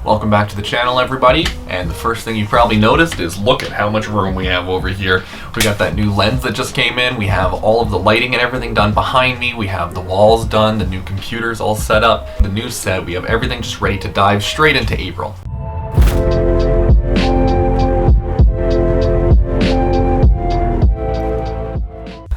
Welcome back to the channel, everybody, and the first thing you probably noticed is look at how much room we have over here. We got that new lens that just came in, we have all of the lighting and everything done behind me, we have the walls done, the new computers all set up, the new set, we have everything just ready to dive straight into April.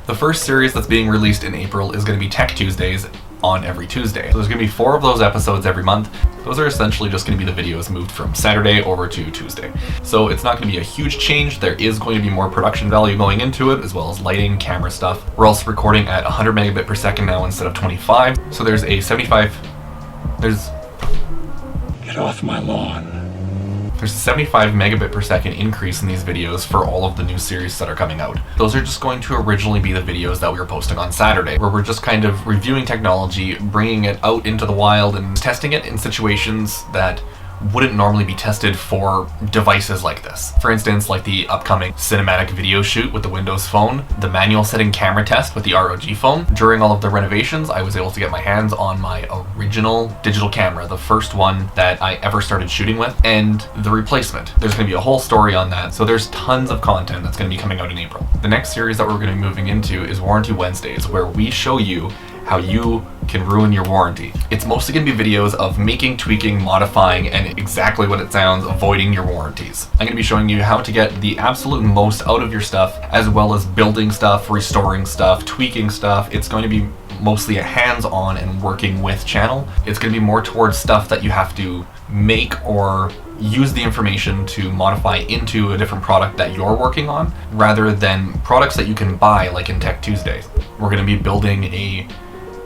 The first series that's being released in April is going to be Tech Tuesdays on every Tuesday. So there's going to be 4 of those episodes every month. Those are essentially just going to be the videos moved from Saturday over to Tuesday. So it's not going to be a huge change. There is going to be more production value going into it, as well as lighting, camera stuff. We're also recording at 100 megabit per second now instead of 25. So there's a 75... Get off my lawn. There's a 75 megabit per second increase in these videos for all of the new series that are coming out. Those are just going to originally be the videos that we were posting on Saturday, where we're just kind of reviewing technology, bringing it out into the wild and testing it in situations that wouldn't normally be tested for devices like this. For instance, like the upcoming cinematic video shoot with the Windows Phone, the manual setting camera test with the ROG Phone. During all of the renovations, I was able to get my hands on my original digital camera, the first one that I ever started shooting with, and the replacement. There's going to be a whole story on that, so there's tons of content that's going to be coming out in April. The next series that we're going to be moving into is Warranty Wednesdays, where we show you how you can ruin your warranty. It's mostly going to be videos of making, tweaking, modifying, and exactly what it sounds, avoiding your warranties. I'm going to be showing you how to get the absolute most out of your stuff, as well as building stuff, restoring stuff, tweaking stuff. It's going to be mostly a hands-on and working with channel. It's going to be more towards stuff that you have to make or use the information to modify into a different product that you're working on, rather than products that you can buy like in Tech Tuesdays. We're going to be building a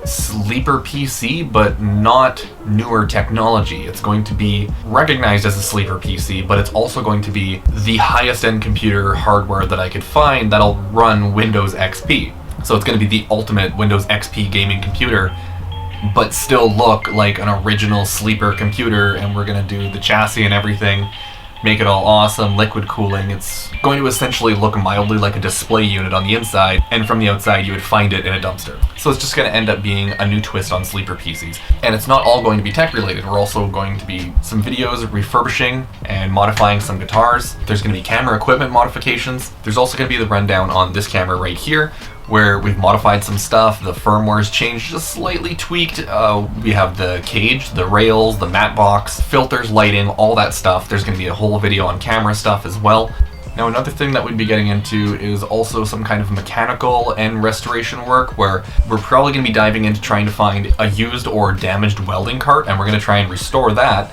sleeper PC, but not newer technology. It's going to be recognized as a sleeper PC, but it's also going to be the highest end computer hardware that I could find that'll run Windows XP. So it's going to be the ultimate Windows XP gaming computer, but still look like an original sleeper computer, and we're going to do the chassis and everything, make it all awesome, liquid cooling. It's going to essentially look mildly like a display unit on the inside, and from the outside you would find it in a dumpster. So it's just going to end up being a new twist on sleeper PCs. And it's not all going to be tech related. We're also going to be some videos refurbishing and modifying some guitars. There's going to be camera equipment modifications. There's also going to be the rundown on this camera right here, where we've modified some stuff. The firmware's changed, just slightly tweaked. We have the cage, the rails, the matte box, filters, lighting, all that stuff. There's going to be a whole video on camera stuff as well. Now, another thing that we'd be getting into is also some kind of mechanical and restoration work, where we're probably going to be diving into trying to find a used or damaged welding cart, and we're going to try and restore that,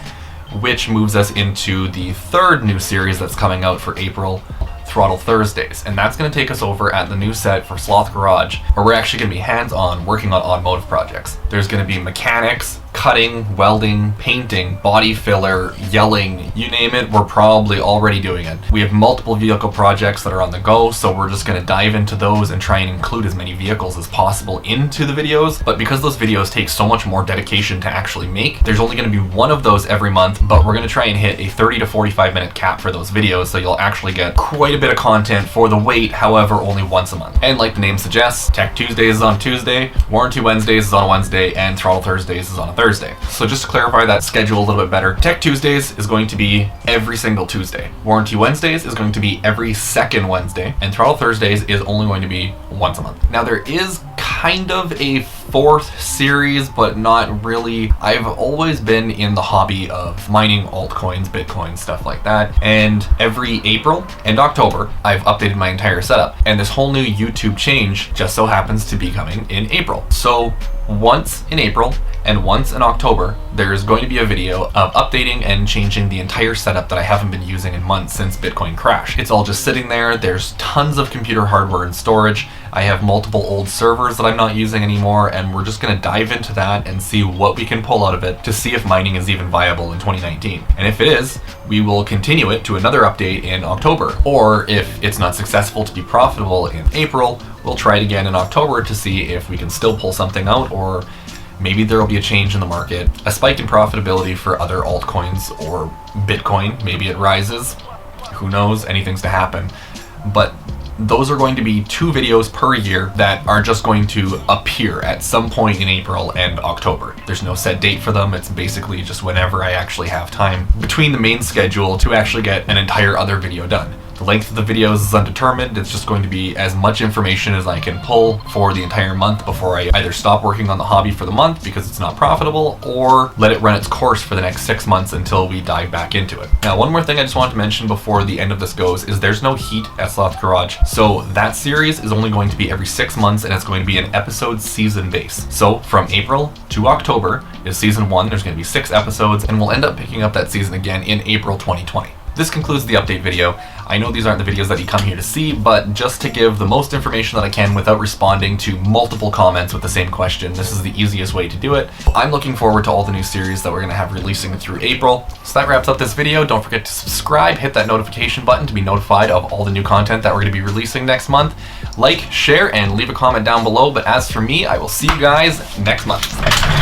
which moves us into the third new series that's coming out for April, Throttle Thursdays, and that's going to take us over at the new set for Sloth Garage, where we're actually going to be hands-on working on automotive projects. There's going to be mechanics, cutting, welding, painting, body filler, yelling, you name it, we're probably already doing it. We have multiple vehicle projects that are on the go, so we're just going to dive into those and try and include as many vehicles as possible into the videos. But because those videos take so much more dedication to actually make, there's only going to be one of those every month, but we're going to try and hit a 30 to 45 minute cap for those videos, so you'll actually get quite a bit of content for the wait, however, only once a month. And like the name suggests, Tech Tuesdays is on Tuesday, Warranty Wednesdays is on a Wednesday, and Throttle Thursdays is on a Thursday. So just to clarify that schedule a little bit better, Tech Tuesdays is going to be every single Tuesday. Warranty Wednesdays is going to be every second Wednesday, and Throttle Thursdays is only going to be once a month. Now, there is kind of a fourth series, but not really. I've always been in the hobby of mining altcoins, Bitcoin, stuff like that, and every April and October I've updated my entire setup, and this whole new YouTube change just so happens to be coming in April. So once in April and once in October, there's going to be a video of updating and changing the entire setup that I haven't been using in months since Bitcoin crashed. It's all just sitting there. There's tons of computer hardware and storage. I have multiple old servers that I'm not using anymore, and we're just going to dive into that and see what we can pull out of it to see if mining is even viable in 2019. And if it is, we will continue it to another update in October. Or if it's not successful to be profitable in April, we'll try it again in October to see if we can still pull something out, or maybe there will be a change in the market, a spike in profitability for other altcoins or Bitcoin. Maybe it rises. Who knows? Anything's to happen. But those are going to be 2 videos per year that are just going to appear at some point in April and October. There's no set date for them. It's basically just whenever I actually have time between the main schedule to actually get an entire other video done. The length of the videos is undetermined. It's just going to be as much information as I can pull for the entire month before I either stop working on the hobby for the month because it's not profitable, or let it run its course for the next 6 months until we dive back into it. Now, one more thing I just wanted to mention before the end of this goes is there's no heat at Sloth Garage. So that series is only going to be every 6 months, and it's going to be an episode season base. So from April to October is season 1. There's going to be 6 episodes, and we'll end up picking up that season again in April 2020. This concludes the update video. I know these aren't the videos that you come here to see, but just to give the most information that I can without responding to multiple comments with the same question, this is the easiest way to do it. I'm looking forward to all the new series that we're going to have releasing through April. So that wraps up this video. Don't forget to subscribe, hit that notification button to be notified of all the new content that we're going to be releasing next month. Like, share, and leave a comment down below. But as for me, I will see you guys next month.